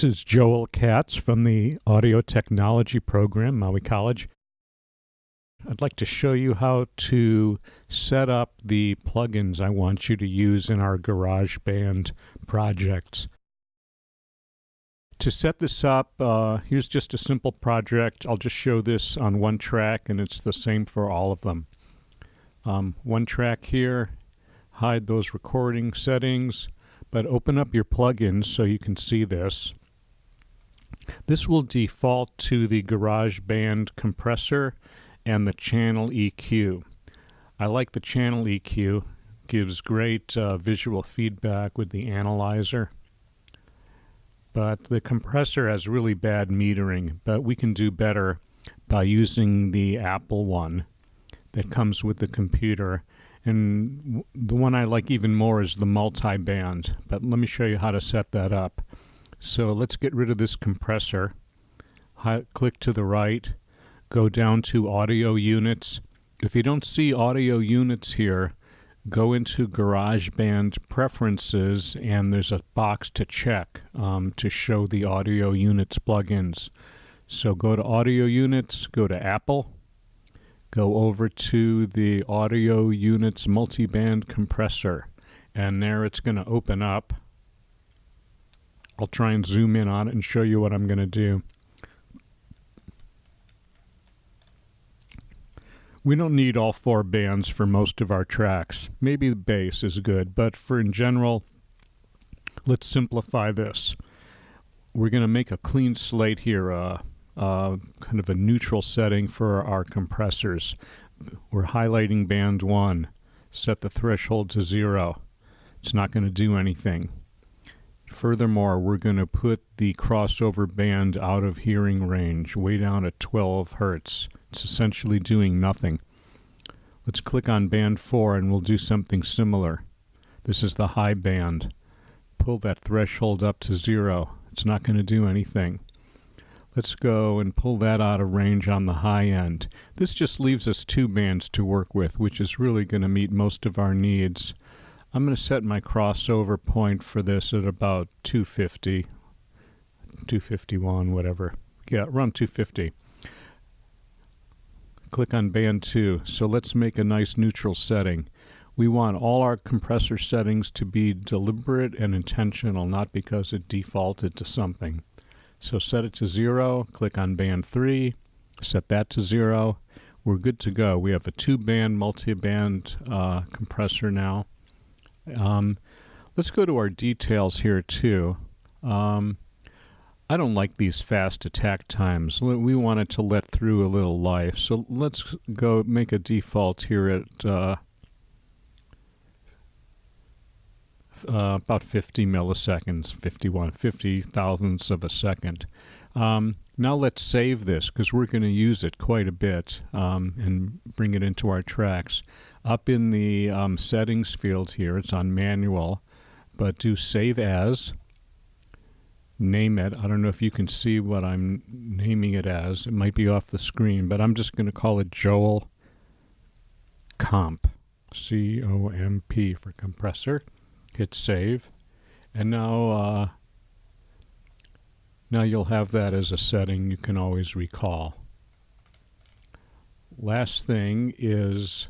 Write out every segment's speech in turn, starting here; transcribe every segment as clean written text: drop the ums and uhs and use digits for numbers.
is Joel Katz from the Audio Technology program, Maui College. I'd like to show you how to set up the plugins I want you to use in our GarageBand projects. To set this up, here's just a simple project. I'll just show this on one track, and it's the same for all of them. One track here, hide those recording settings, but open up your plugins so you can see this. This will default to the GarageBand compressor and the channel EQ. I like the channel EQ. Gives great visual feedback with the analyzer. But the compressor has really bad metering, but we can do better by using the Apple one that comes with the computer. And the one I like even more is the multi-band, but let me show you how to set that up. So let's get rid of this compressor. Click to the right, go down to audio units. If you don't see audio units here, go into GarageBand preferences, and there's a box to check to show the audio units plugins. So go to audio units, go to Apple, go over to the audio units multiband compressor, and there it's going to open up. I'll try and zoom in on it and show you what I'm going to do. We don't need all four bands for most of our tracks. Maybe the bass is good, but for in general, let's simplify this. We're going to make a clean slate here, kind of a neutral setting for our compressors. We're highlighting band 1. Set the threshold to 0. It's not going to do anything. Furthermore, we're going to put the crossover band out of hearing range, way down at 12 Hertz. It's essentially doing nothing. Let's click on band 4 and we'll do something similar. This is the high band. Pull that threshold up to 0. It's not going to do anything. Let's go and pull that out of range on the high end. This just leaves us 2 bands to work with, which is really going to meet most of our needs. I'm going to set my crossover point for this at about 250, 251, whatever. Yeah, around 250. Click on band 2. So let's make a nice neutral setting. We want all our compressor settings to be deliberate and intentional, not because it defaulted to something. So set it to 0, click on band 3, set that to 0. We're good to go. We have a 2-band multi-band compressor now. Let's go to our details here too. I don't like these fast attack times. We want it to let through a little life. So let's go make a default here at about 50 milliseconds, 50 thousandths of a second. Now let's save this because we're going to use it quite a bit and bring it into our tracks. Up in the settings field here, it's on manual, but do save as. Name it. I don't know if you can see what I'm naming it as. It might be off the screen, but I'm just going to call it Joel Comp. C-O-M-P for compressor. Hit save. And now you'll have that as a setting you can always recall. Last thing is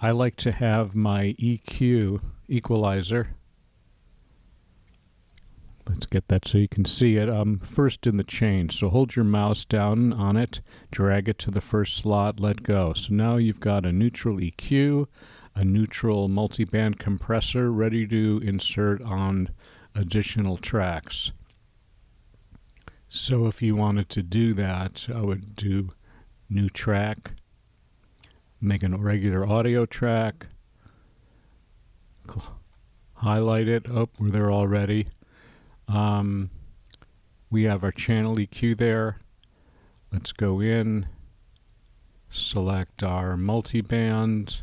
I like to have my EQ equalizer. Let's get that so you can see it. First in the chain. So hold your mouse down on it, drag it to the first slot, let go. So now you've got a neutral EQ, a neutral multi-band compressor ready to insert on additional tracks. So if you wanted to do that, I would do new track, make a regular audio track, highlight it. Oh, we're there already. We have our channel EQ there. Let's go in, select our multiband,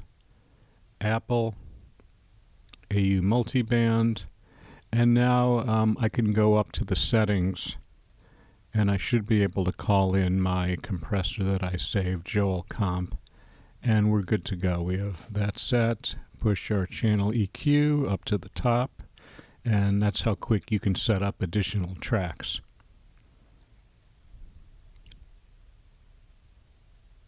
Apple, AU multiband, and now I can go up to the settings and I should be able to call in my compressor that I saved, Joel Comp, and we're good to go. We have that set, push our channel EQ up to the top, and that's how quick you can set up additional tracks.